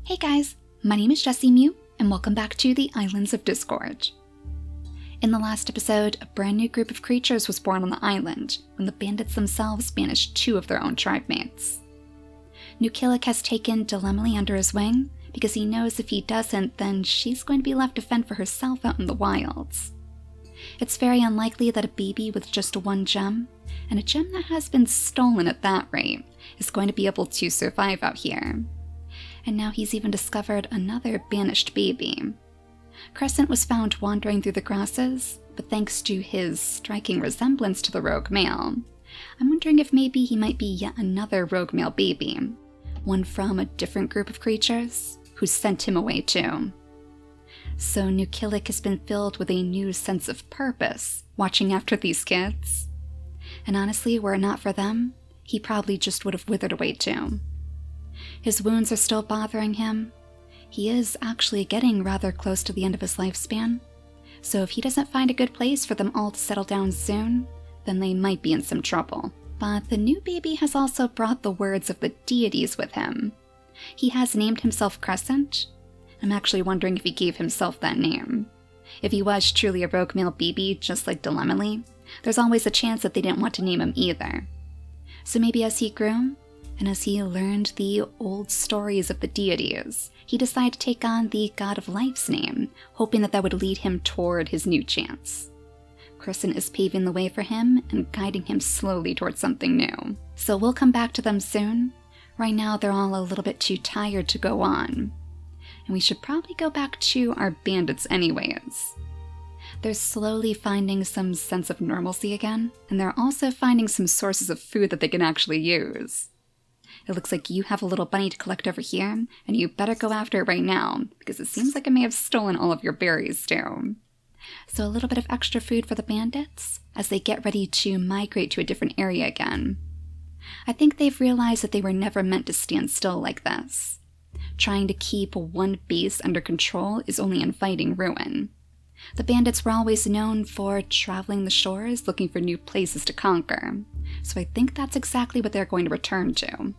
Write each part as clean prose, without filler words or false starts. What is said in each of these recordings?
Hey guys, my name is JessiMew, and welcome back to the Islands of Discord. In the last episode, a brand new group of creatures was born on the island when the bandits themselves banished 2 of their own tribe mates. Nukilik has taken Dilemma under his wing because he knows if he doesn't, then she's going to be left to fend for herself out in the wilds. It's very unlikely that a baby with just 1 gem, and a gem that has been stolen at that rate, is going to be able to survive out here. And now he's even discovered another banished baby. Crescent was found wandering through the grasses, but thanks to his striking resemblance to the rogue male, I'm wondering if maybe he might be yet another rogue male baby, one from a different group of creatures who sent him away too. So Nukilik has been filled with a new sense of purpose watching after these kids. And honestly, were it not for them, he probably just would have withered away too. His wounds are still bothering him. He is actually getting rather close to the end of his lifespan, so if he doesn't find a good place for them all to settle down soon, then they might be in some trouble. But the new baby has also brought the words of the deities with him. He has named himself Crescent. I'm actually wondering if he gave himself that name. If he was truly a rogue male baby, just like Dilemma, there's always a chance that they didn't want to name him either. So maybe as he grew, and as he learned the old stories of the deities, he decided to take on the God of Life's name, hoping that that would lead him toward his new chance. Crescent is paving the way for him and guiding him slowly towards something new. So we'll come back to them soon. Right now they're all a little bit too tired to go on. And we should probably go back to our bandits anyways. They're slowly finding some sense of normalcy again, and they're also finding some sources of food that they can actually use. It looks like you have a little bunny to collect over here, and you better go after it right now, because it seems like it may have stolen all of your berries too. So a little bit of extra food for the bandits, as they get ready to migrate to a different area again. I think they've realized that they were never meant to stand still like this. Trying to keep one base under control is only inviting ruin. The bandits were always known for traveling the shores looking for new places to conquer, so I think that's exactly what they're going to return to.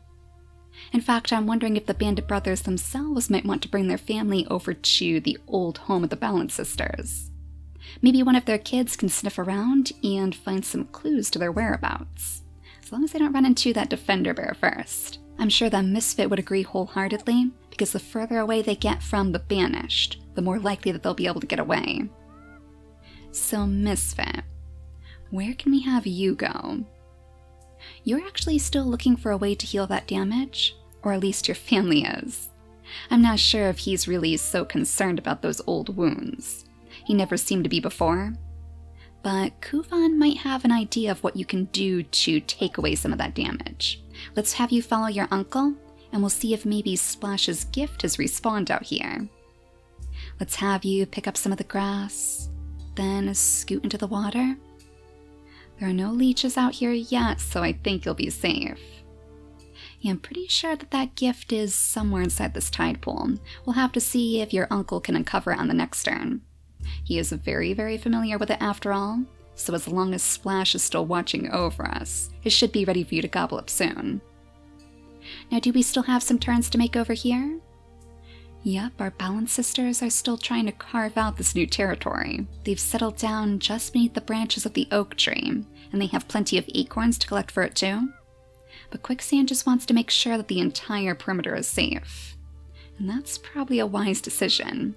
In fact, I'm wondering if the bandit brothers themselves might want to bring their family over to the old home of the Balance Sisters. Maybe one of their kids can sniff around and find some clues to their whereabouts, as long as they don't run into that defender bear first. I'm sure that Misfit would agree wholeheartedly, because the further away they get from the banished, the more likely that they'll be able to get away. So Misfit, where can we have you go? You're actually still looking for a way to heal that damage, or at least your family is. I'm not sure if he's really so concerned about those old wounds. He never seemed to be before. But Kuvan might have an idea of what you can do to take away some of that damage. Let's have you follow your uncle, and we'll see if maybe Splash's gift has respawned out here. Let's have you pick up some of the grass, then scoot into the water. There are no leeches out here yet, so I think you'll be safe. Yeah, I'm pretty sure that that gift is somewhere inside this tide pool. We'll have to see if your uncle can uncover it on the next turn. He is very, very familiar with it after all, so as long as Splash is still watching over us, it should be ready for you to gobble up soon. Now, do we still have some turns to make over here? Yep, our Balance Sisters are still trying to carve out this new territory. They've settled down just beneath the branches of the oak tree, and they have plenty of acorns to collect for it too. But Quicksand just wants to make sure that the entire perimeter is safe. And that's probably a wise decision.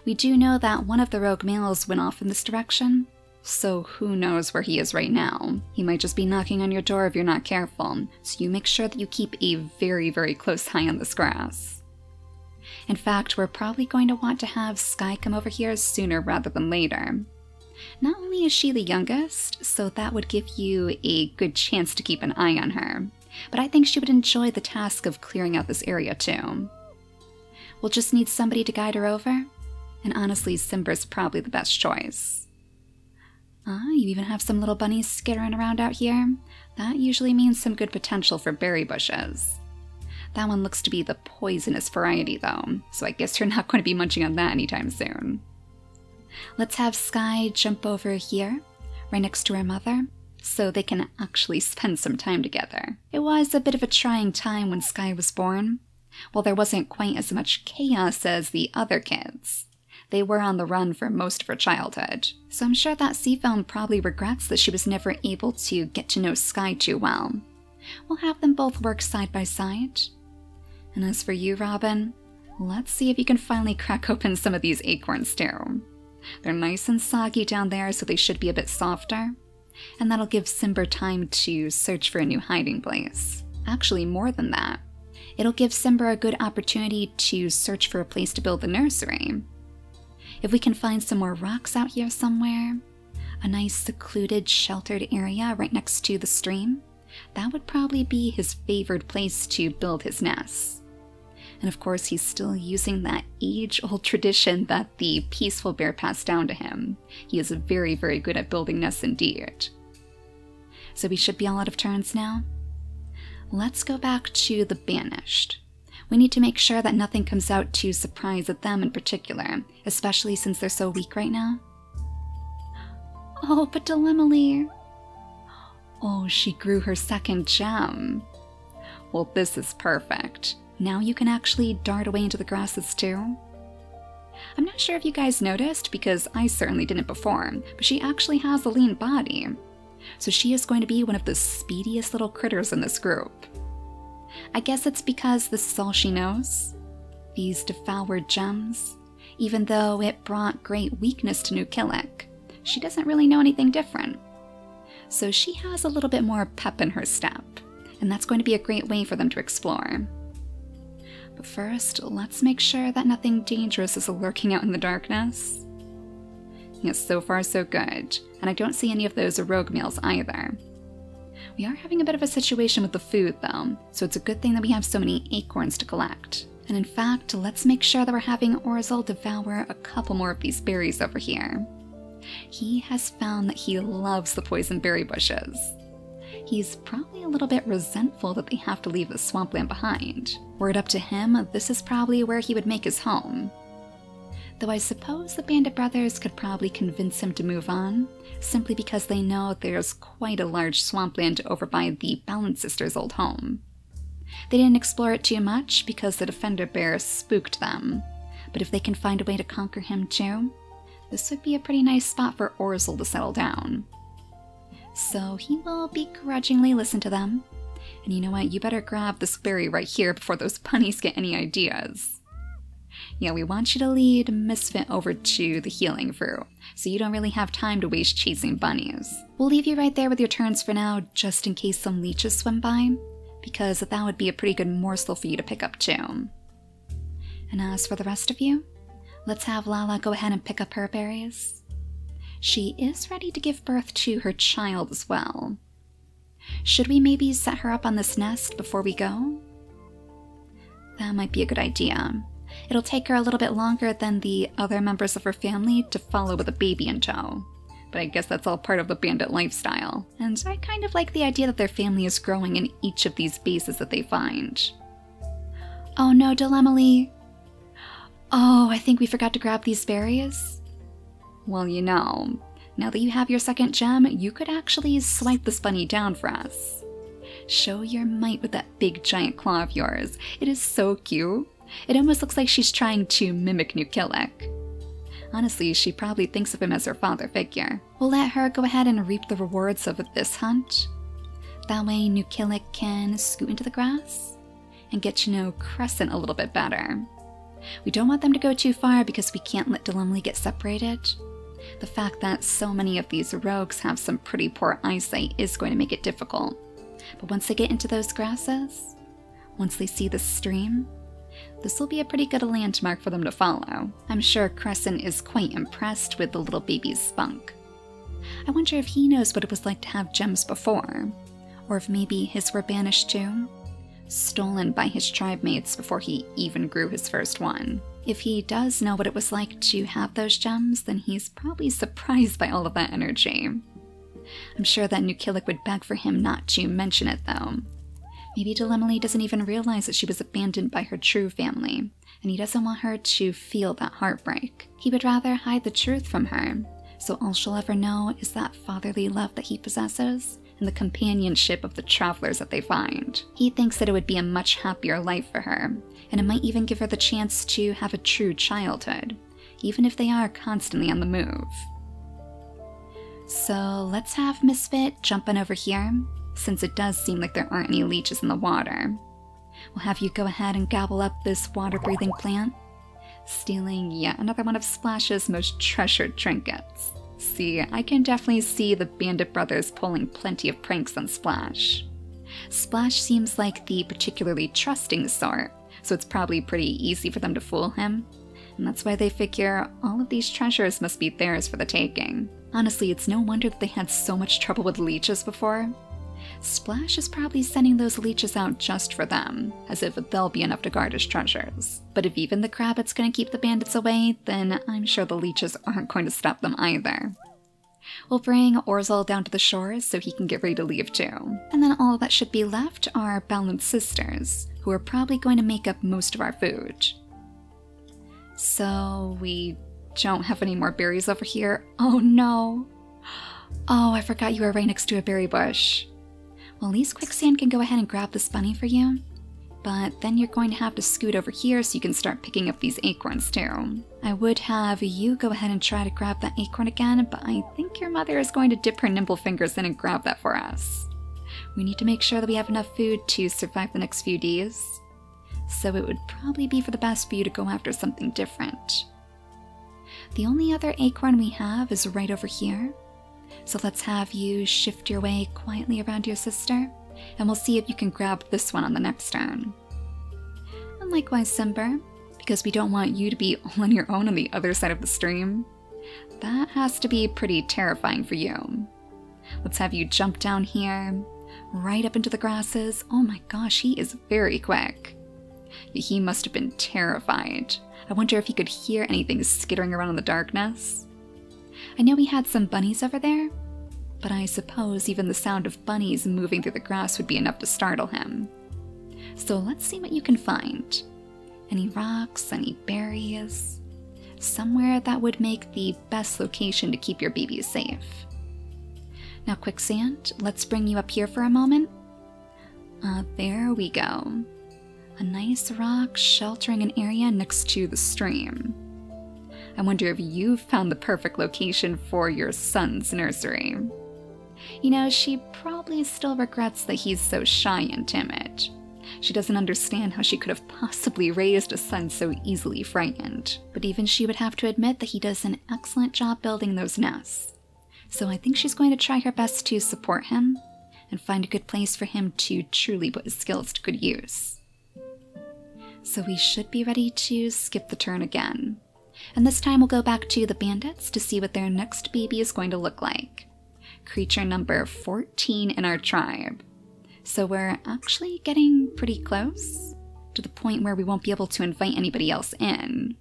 We do know that one of the rogue males went off in this direction, so who knows where he is right now. He might just be knocking on your door if you're not careful, so you make sure that you keep a very, very close eye on this grass. In fact, we're probably going to want to have Sky come over here sooner rather than later. Not only is she the youngest, so that would give you a good chance to keep an eye on her, but I think she would enjoy the task of clearing out this area too. We'll just need somebody to guide her over, and honestly, Simber's probably the best choice. You even have some little bunnies skittering around out here. That usually means some good potential for berry bushes. That one looks to be the poisonous variety though, so I guess you're not going to be munching on that anytime soon. Let's have Sky jump over here, right next to her mother, so they can actually spend some time together. It was a bit of a trying time when Sky was born, While there wasn't quite as much chaos as the other kids, they were on the run for most of her childhood, so I'm sure that Seafoam probably regrets that she was never able to get to know Sky too well. We'll have them both work side by side. And as for you, Robin, let's see if you can finally crack open some of these acorns too. They're nice and soggy down there, so they should be a bit softer, and that'll give Simber time to search for a new hiding place. Actually, more than that, it'll give Simber a good opportunity to search for a place to build the nursery. If we can find some more rocks out here somewhere, a nice secluded, sheltered area right next to the stream, that would probably be his favored place to build his nest. And of course, he's still using that age-old tradition that the peaceful bear passed down to him. He is very, very good at building nests indeed. So we should be all out of turns now. Let's go back to the banished. We need to make sure that nothing comes out to surprise at them in particular, especially since they're so weak right now. Oh, but Dilemma. Oh, she grew her second gem. Well, this is perfect. Now you can actually dart away into the grasses too. I'm not sure if you guys noticed, because I certainly didn't before, but she actually has a lean body. So she is going to be one of the speediest little critters in this group. I guess it's because this is all she knows. These devoured gems. Even though it brought great weakness to Nukillik, she doesn't really know anything different. So she has a little bit more pep in her step, and that's going to be a great way for them to explore. But first, let's make sure that nothing dangerous is lurking out in the darkness. Yes, so far so good, and I don't see any of those rogue males either. We are having a bit of a situation with the food though, so it's a good thing that we have so many acorns to collect. And in fact, let's make sure that we're having Orzel devour a couple more of these berries over here. He has found that he loves the poison berry bushes. He's probably a little bit resentful that they have to leave the swampland behind. Were it up to him, this is probably where he would make his home. Though I suppose the Bandit brothers could probably convince him to move on, simply because they know there's quite a large swampland over by the Balance Sisters' old home. They didn't explore it too much because the Defender Bear spooked them, but if they can find a way to conquer him too, this would be a pretty nice spot for Orzel to settle down. So he will begrudgingly listen to them. And you know what, you better grab this berry right here before those bunnies get any ideas. Yeah, we want you to lead Misfit over to the healing fruit, so you don't really have time to waste chasing bunnies. We'll leave you right there with your turns for now, just in case some leeches swim by, because that would be a pretty good morsel for you to pick up too. And as for the rest of you, let's have Lala go ahead and pick up her berries. She is ready to give birth to her child as well. Should we maybe set her up on this nest before we go? That might be a good idea. It'll take her a little bit longer than the other members of her family to follow with a baby in tow. But I guess that's all part of the bandit lifestyle. And I kind of like the idea that their family is growing in each of these bases that they find. Oh no, Dilemma. Oh, I think we forgot to grab these berries. Well, you know, now that you have your second gem, you could actually swipe this bunny down for us. Show your might with that big giant claw of yours. It is so cute. It almost looks like she's trying to mimic Nukillik. Honestly, she probably thinks of him as her father figure. We'll let her go ahead and reap the rewards of this hunt. That way Nukillik can scoot into the grass and get to know Crescent a little bit better. We don't want them to go too far because we can't let Dilemma get separated. The fact that so many of these rogues have some pretty poor eyesight is going to make it difficult. But once they get into those grasses, once they see the stream, this will be a pretty good landmark for them to follow. I'm sure Crescent is quite impressed with the little baby's spunk. I wonder if he knows what it was like to have gems before, or if maybe his were banished too, stolen by his tribe mates before he even grew his first one. If he does know what it was like to have those gems, then he's probably surprised by all of that energy. I'm sure that Nukillik would beg for him not to mention it though. Maybe Dilemma doesn't even realize that she was abandoned by her true family, and he doesn't want her to feel that heartbreak. He would rather hide the truth from her, so all she'll ever know is that fatherly love that he possesses, and the companionship of the travelers that they find. He thinks that it would be a much happier life for her, and it might even give her the chance to have a true childhood, even if they are constantly on the move. So let's have Misfit jump on over here, since it does seem like there aren't any leeches in the water. We'll have you go ahead and gobble up this water-breathing plant, stealing yet another one of Splash's most treasured trinkets. See, I can definitely see the Bandit brothers pulling plenty of pranks on Splash. Splash seems like the particularly trusting sort, so it's probably pretty easy for them to fool him, and that's why they figure all of these treasures must be theirs for the taking. Honestly, it's no wonder that they had so much trouble with leeches before. Splash is probably sending those leeches out just for them, as if they'll be enough to guard his treasures. But if even the Crabbit's gonna keep the bandits away, then I'm sure the leeches aren't going to stop them either. We'll bring Orzel down to the shore so he can get ready to leave too. And then all that should be left are Balance Sisters, who are probably going to make up most of our food. So we don't have any more berries over here. Oh no! Oh, I forgot you were right next to a berry bush. Well, at least Quicksand can go ahead and grab this bunny for you, but then you're going to have to scoot over here so you can start picking up these acorns too. I would have you go ahead and try to grab that acorn again, but I think your mother is going to dip her nimble fingers in and grab that for us. We need to make sure that we have enough food to survive the next few days, so it would probably be for the best for you to go after something different. The only other acorn we have is right over here. So let's have you shift your way quietly around your sister, and we'll see if you can grab this one on the next turn. And likewise, Simber, because we don't want you to be all on your own on the other side of the stream. That has to be pretty terrifying for you. Let's have you jump down here, right up into the grasses. Oh my gosh, he is very quick. He must have been terrified. I wonder if he could hear anything skittering around in the darkness. I know we had some bunnies over there, but I suppose even the sound of bunnies moving through the grass would be enough to startle him. So let's see what you can find. Any rocks, any berries, somewhere that would make the best location to keep your babies safe. Now Quicksand, let's bring you up here for a moment. There we go. A nice rock sheltering an area next to the stream. I wonder if you've found the perfect location for your son's nursery. You know, she probably still regrets that he's so shy and timid. She doesn't understand how she could have possibly raised a son so easily frightened. But even she would have to admit that he does an excellent job building those nests. So I think she's going to try her best to support him and find a good place for him to truly put his skills to good use. So we should be ready to skip the turn again. And this time we'll go back to the bandits to see what their next baby is going to look like. Creature number 14 in our tribe. So we're actually getting pretty close to the point where we won't be able to invite anybody else in.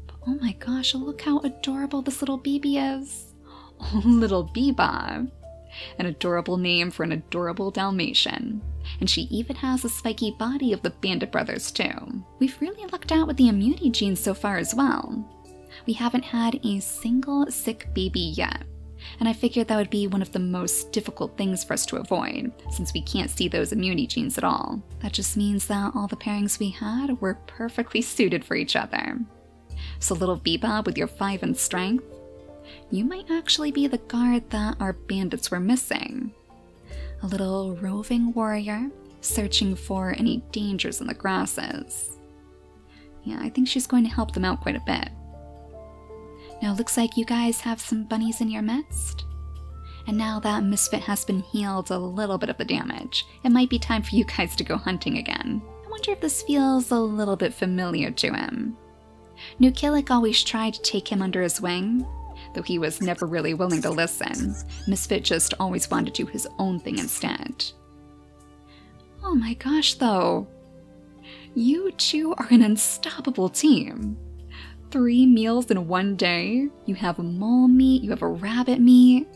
But oh my gosh, look how adorable this little baby is. Oh, little Bebop. An adorable name for an adorable Dalmatian. And she even has the spiky body of the Bandit brothers too. We've really lucked out with the immunity genes so far as well. We haven't had a single sick baby yet, and I figured that would be one of the most difficult things for us to avoid, since we can't see those immunity genes at all. That just means that all the pairings we had were perfectly suited for each other. So little Bebop with your 5 in strength, you might actually be the guard that our bandits were missing. A little roving warrior, searching for any dangers in the grasses. Yeah, I think she's going to help them out quite a bit. Now it looks like you guys have some bunnies in your midst. And now that Misfit has been healed a little bit of the damage, it might be time for you guys to go hunting again. I wonder if this feels a little bit familiar to him. Nukillik always tried to take him under his wing, though he was never really willing to listen. Misfit just always wanted to do his own thing instead. Oh my gosh, though. You two are an unstoppable team. 3 meals in one day. You have a mole meat, you have a rabbit meat.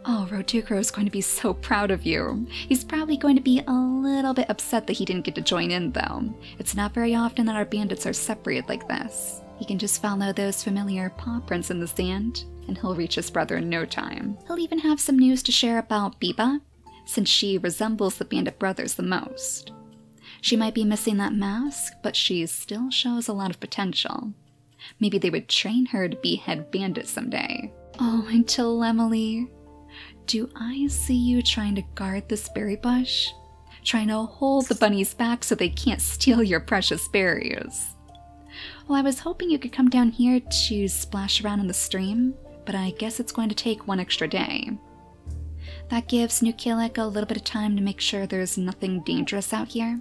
Oh, Rodukro is going to be so proud of you. He's probably going to be a little bit upset that he didn't get to join in, though. It's not very often that our bandits are separated like this. He can just follow those familiar paw prints in the sand and he'll reach his brother in no time. He'll even have some news to share about Biba, since she resembles the bandit brothers the most. She might be missing that mask, but she still shows a lot of potential. Maybe they would train her to be head bandit someday. Oh, until Emily, do I see you trying to guard this berry bush? Trying to hold the bunnies back so they can't steal your precious berries. Well, I was hoping you could come down here to splash around in the stream, but I guess it's going to take one extra day. That gives Nukilik a little bit of time to make sure there's nothing dangerous out here.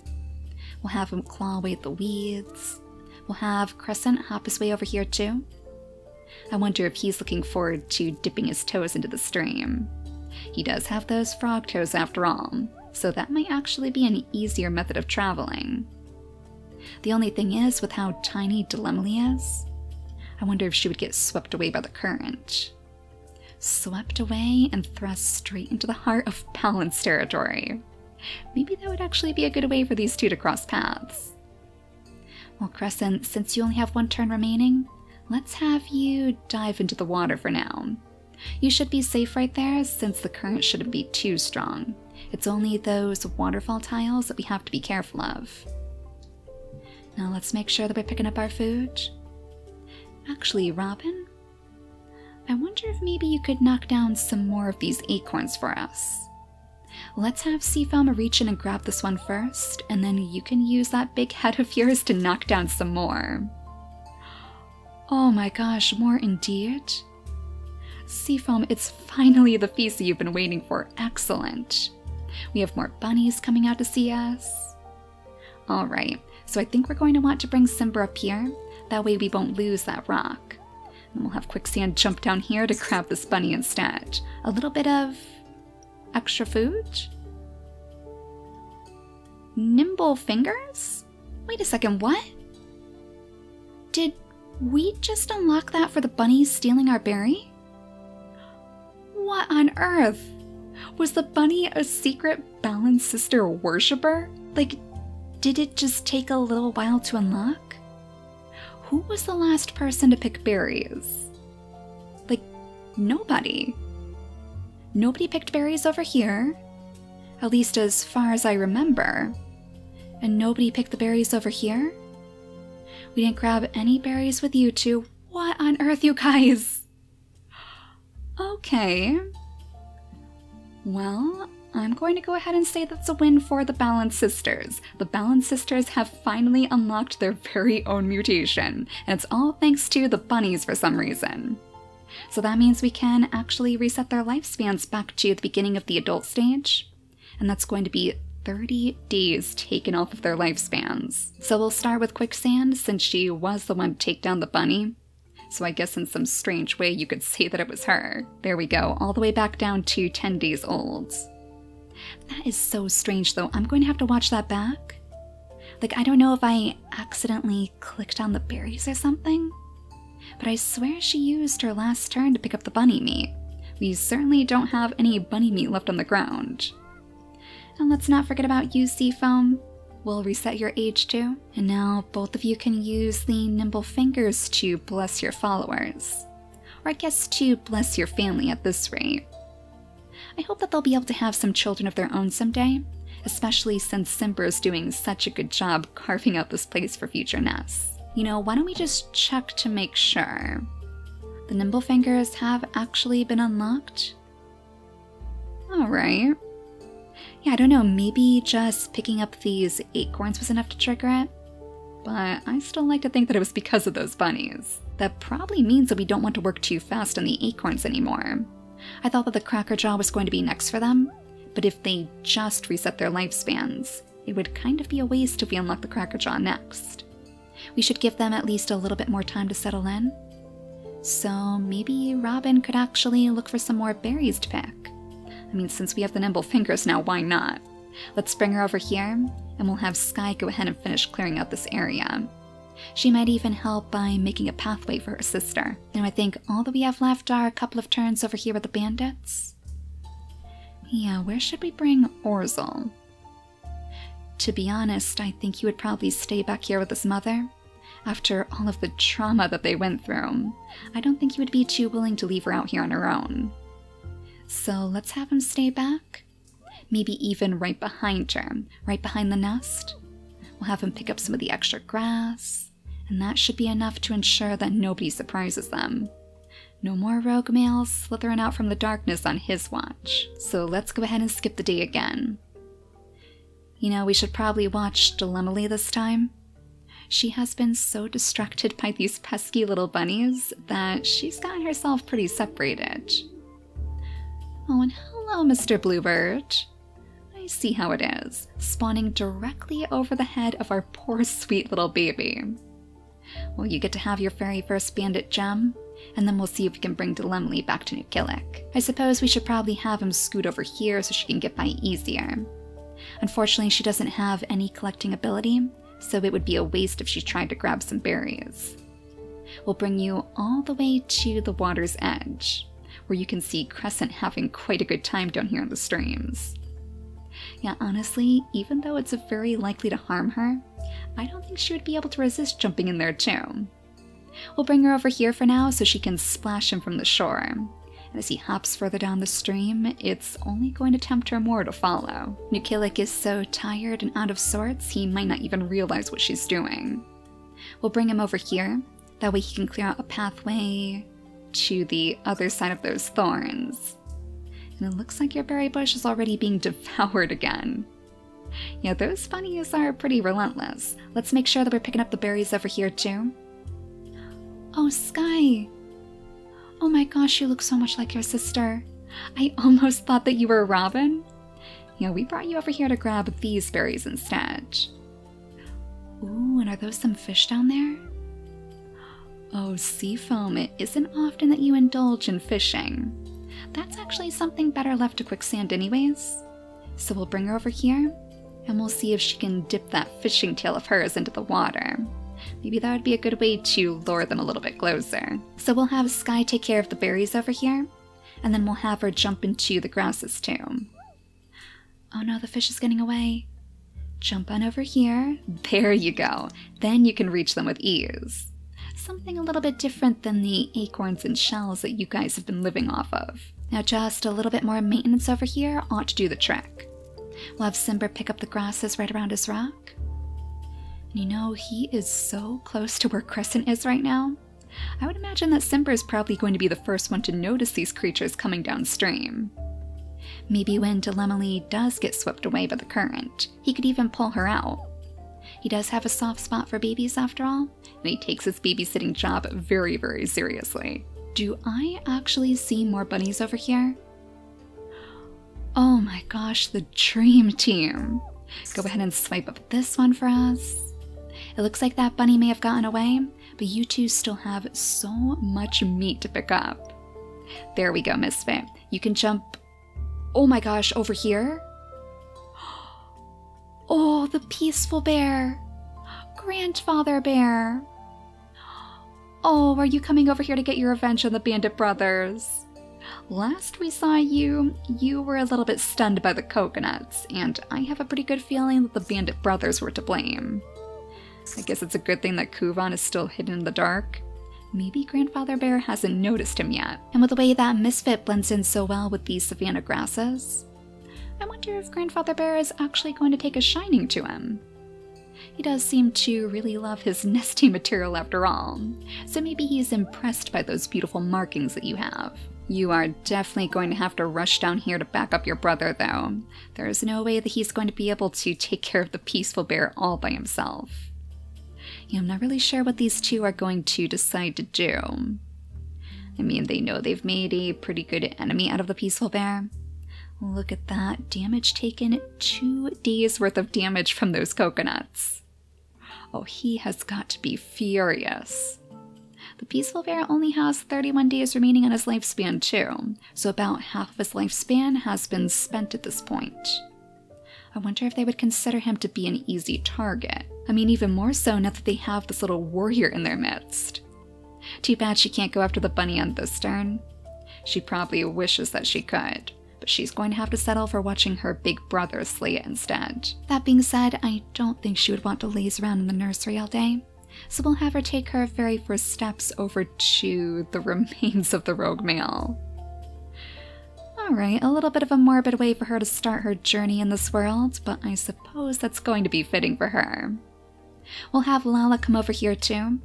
We'll have him claw away at the weeds. We'll have Crescent hop his way over here too. I wonder if he's looking forward to dipping his toes into the stream. He does have those frog toes after all, so that might actually be an easier method of traveling. The only thing is, with how tiny Delemily is, I wonder if she would get swept away by the current. Swept away and thrust straight into the heart of Balance territory. Maybe that would actually be a good way for these two to cross paths. Well, Crescent, since you only have one turn remaining, let's have you dive into the water for now. You should be safe right there, since the current shouldn't be too strong. It's only those waterfall tiles that we have to be careful of. Now let's make sure that we're picking up our food. Actually, Robin, I wonder if maybe you could knock down some more of these acorns for us. Let's have Seafoam reach in and grab this one first, and then you can use that big head of yours to knock down some more. Oh my gosh, more indeed. Seafoam, it's finally the feast that you've been waiting for. Excellent. We have more bunnies coming out to see us. Alright, so I think we're going to want to bring Simba up here. That way we won't lose that rock. And we'll have Quicksand jump down here to grab this bunny instead. A little bit of extra food? Nimble fingers? Wait a second, what? Did we just unlock that for the bunnies stealing our berry? What on earth? Was the bunny a secret Balance Sister worshipper? Like, did it just take a little while to unlock? Who was the last person to pick berries? Like, nobody. Nobody picked berries over here, at least as far as I remember. And nobody picked the berries over here? We didn't grab any berries with you two. What on earth, you guys? Okay. Well, I'm going to go ahead and say that's a win for the Balance Sisters. The Balance Sisters have finally unlocked their very own mutation, and it's all thanks to the bunnies for some reason. So that means we can actually reset their lifespans back to the beginning of the adult stage, and that's going to be 30 days taken off of their lifespans. So we'll start with Quicksand, since she was the one to take down the bunny. So I guess in some strange way you could say that it was her. There we go, all the way back down to 10 days old. That is so strange though, I'm going to have to watch that back. Like, I don't know if I accidentally clicked on the berries or something, but I swear she used her last turn to pick up the bunny meat. We certainly don't have any bunny meat left on the ground. And let's not forget about you, Seafoam. We'll reset your age too. And now both of you can use the nimble fingers to bless your followers. Or I guess to bless your family at this rate. I hope that they'll be able to have some children of their own someday, especially since Simba is doing such a good job carving out this place for future nests. You know, why don't we just check to make sure? The nimble fingers have actually been unlocked? Alright. Yeah, I don't know, maybe just picking up these acorns was enough to trigger it? But I still like to think that it was because of those bunnies. That probably means that we don't want to work too fast on the acorns anymore. I thought that the Cracker Jaw was going to be next for them, but if they just reset their lifespans, it would kind of be a waste if we unlock the Cracker Jaw next. We should give them at least a little bit more time to settle in. So maybe Robin could actually look for some more berries to pick. I mean, since we have the nimble fingers now, why not? Let's bring her over here, and we'll have Sky go ahead and finish clearing out this area. She might even help by making a pathway for her sister. Now I think all that we have left are a couple of turns over here with the bandits. Yeah, where should we bring Orzel? To be honest, I think he would probably stay back here with his mother. After all of the trauma that they went through, I don't think he would be too willing to leave her out here on her own. So let's have him stay back. Maybe even right behind her, right behind the nest. We'll have him pick up some of the extra grass, and that should be enough to ensure that nobody surprises them. No more rogue males slithering out from the darkness on his watch. So let's go ahead and skip the day again. You know, we should probably watch Dilemma this time. She has been so distracted by these pesky little bunnies that she's gotten herself pretty separated. Oh, and hello, Mr. Bluebird. I see how it is, spawning directly over the head of our poor sweet little baby. Well, you get to have your very first bandit gem, and then we'll see if we can bring Dilemma back to New Killick. I suppose we should probably have him scoot over here so she can get by easier. Unfortunately, she doesn't have any collecting ability, so it would be a waste if she tried to grab some berries. We'll bring you all the way to the water's edge, where you can see Crescent having quite a good time down here in the streams. Yeah, honestly, even though it's very likely to harm her, I don't think she would be able to resist jumping in there too. We'll bring her over here for now so she can splash him from the shore. And as he hops further down the stream, it's only going to tempt her more to follow. New Killick is so tired and out of sorts, he might not even realize what she's doing. We'll bring him over here, that way he can clear out a pathway to the other side of those thorns. And it looks like your berry bush is already being devoured again. Yeah, those bunnies are pretty relentless. Let's make sure that we're picking up the berries over here too. Oh, Sky! Oh my gosh, you look so much like your sister. I almost thought that you were Robin. Yeah, we brought you over here to grab these berries instead. Ooh, and are those some fish down there? Oh, Seafoam, it isn't often that you indulge in fishing. That's actually something better left to Quicksand anyways. So we'll bring her over here, and we'll see if she can dip that fishing tail of hers into the water. Maybe that would be a good way to lure them a little bit closer. So we'll have Sky take care of the berries over here, and then we'll have her jump into the grasses too. Oh no, the fish is getting away. Jump on over here. There you go. Then you can reach them with ease. Something a little bit different than the acorns and shells that you guys have been living off of. Now just a little bit more maintenance over here ought to do the trick. We'll have Simber pick up the grasses right around his rock. And you know, he is so close to where Crescent is right now. I would imagine that Simber is probably going to be the first one to notice these creatures coming downstream. Maybe when Dilemma does get swept away by the current, he could even pull her out. He does have a soft spot for babies after all, and he takes his babysitting job very, very seriously. Do I actually see more bunnies over here? Oh my gosh, the dream team! Go ahead and swipe up this one for us. It looks like that bunny may have gotten away, but you two still have so much meat to pick up. There we go, Misfit. You can jump... Oh my gosh, over here? Oh, the peaceful bear! Grandfather bear! Oh, are you coming over here to get your revenge on the Bandit Brothers? Last we saw you, you were a little bit stunned by the coconuts, and I have a pretty good feeling that the Bandit Brothers were to blame. I guess it's a good thing that Kuvan is still hidden in the dark. Maybe Grandfather Bear hasn't noticed him yet. And with the way that Misfit blends in so well with these savanna grasses, I wonder if Grandfather Bear is actually going to take a shining to him. He does seem to really love his nesting material after all, so maybe he's impressed by those beautiful markings that you have. You are definitely going to have to rush down here to back up your brother though. There is no way that he's going to be able to take care of the peaceful bear all by himself. Yeah, I'm not really sure what these two are going to decide to do. I mean, they know they've made a pretty good enemy out of the peaceful bear. Look at that, damage taken, 2 days worth of damage from those coconuts. Oh, he has got to be furious. The peaceful bear only has 31 days remaining on his lifespan too, so about half of his lifespan has been spent at this point. I wonder if they would consider him to be an easy target. I mean, even more so now that they have this little warrior in their midst. Too bad she can't go after the bunny on this turn. She probably wishes that she could, but she's going to have to settle for watching her big brother slay it instead. That being said, I don't think she would want to laze around in the nursery all day. So we'll have her take her very first steps over to the remains of the rogue male. Alright, a little bit of a morbid way for her to start her journey in this world, but I suppose that's going to be fitting for her. We'll have Lala come over here too.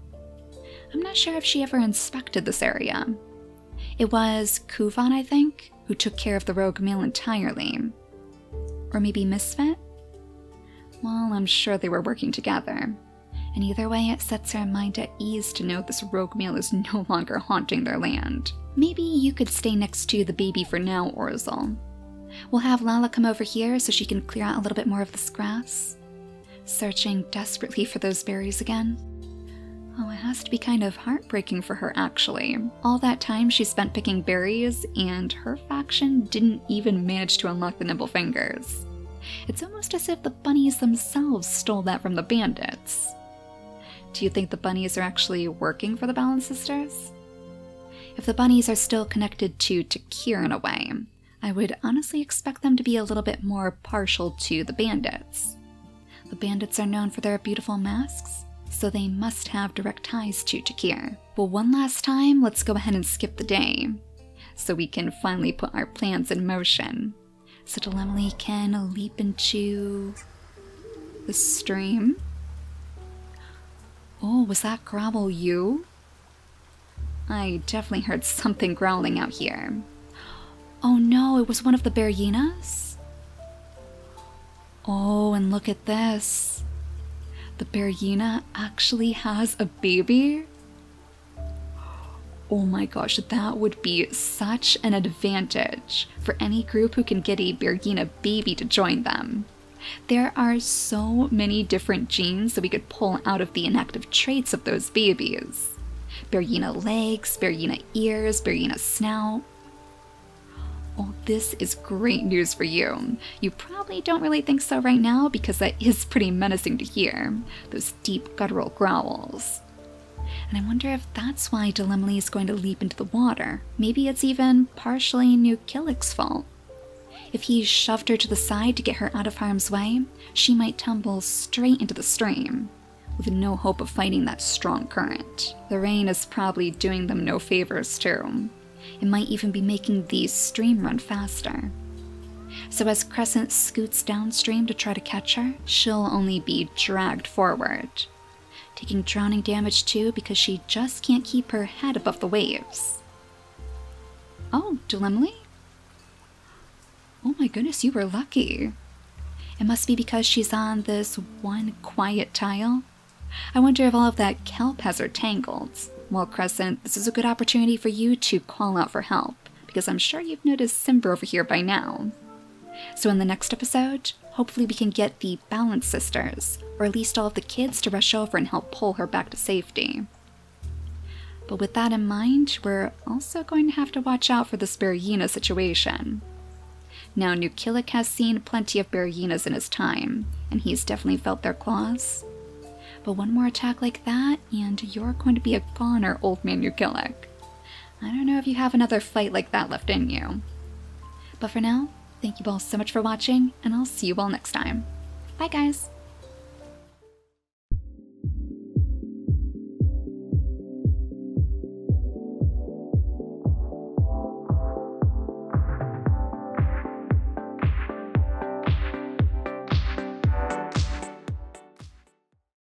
I'm not sure if she ever inspected this area. It was Kuvan, I think, who took care of the rogue male entirely. Or maybe Misfit? Well, I'm sure they were working together. And either way, it sets her mind at ease to know this rogue male is no longer haunting their land. Maybe you could stay next to the baby for now, Orzel. We'll have Lala come over here so she can clear out a little bit more of this grass. Searching desperately for those berries again. Oh, it has to be kind of heartbreaking for her, actually. All that time she spent picking berries, and her faction didn't even manage to unlock the nimble fingers. It's almost as if the bunnies themselves stole that from the bandits. Do you think the bunnies are actually working for the Balance Sisters? If the bunnies are still connected to Takir in a way, I would honestly expect them to be a little bit more partial to the bandits. The bandits are known for their beautiful masks, so they must have direct ties to Takir. But one last time, let's go ahead and skip the day, so we can finally put our plans in motion. So Delemily can leap into the stream. Oh, was that growl you? I definitely heard something growling out here. Oh no, it was one of the Beryenas? Oh, and look at this. The Beryena actually has a baby? Oh my gosh, that would be such an advantage for any group who can get a Beryena baby to join them. There are so many different genes that we could pull out of the inactive traits of those babies. Beryena legs, Beryena ears, Beryena snout. Oh, this is great news for you. You probably don't really think so right now because that is pretty menacing to hear. Those deep guttural growls. And I wonder if that's why Delemily is going to leap into the water. Maybe it's even partially New Killick's fault. If he shoved her to the side to get her out of harm's way, she might tumble straight into the stream, with no hope of fighting that strong current. The rain is probably doing them no favors too. It might even be making the stream run faster. So as Crescent scoots downstream to try to catch her, she'll only be dragged forward, taking drowning damage too because she just can't keep her head above the waves. Oh, Delemily? Oh my goodness, you were lucky. It must be because she's on this one quiet tile. I wonder if all of that kelp has her tangled. Well, Crescent, this is a good opportunity for you to call out for help, because I'm sure you've noticed Simber over here by now. So in the next episode, hopefully we can get the Balance Sisters, or at least all of the kids, to rush over and help pull her back to safety. But with that in mind, we're also going to have to watch out for this Beryena situation. Now, New Killick has seen plenty of Beryenas in his time, and he's definitely felt their claws. But one more attack like that, and you're going to be a goner, old man New Killick. I don't know if you have another fight like that left in you. But for now, thank you all so much for watching, and I'll see you all next time. Bye guys!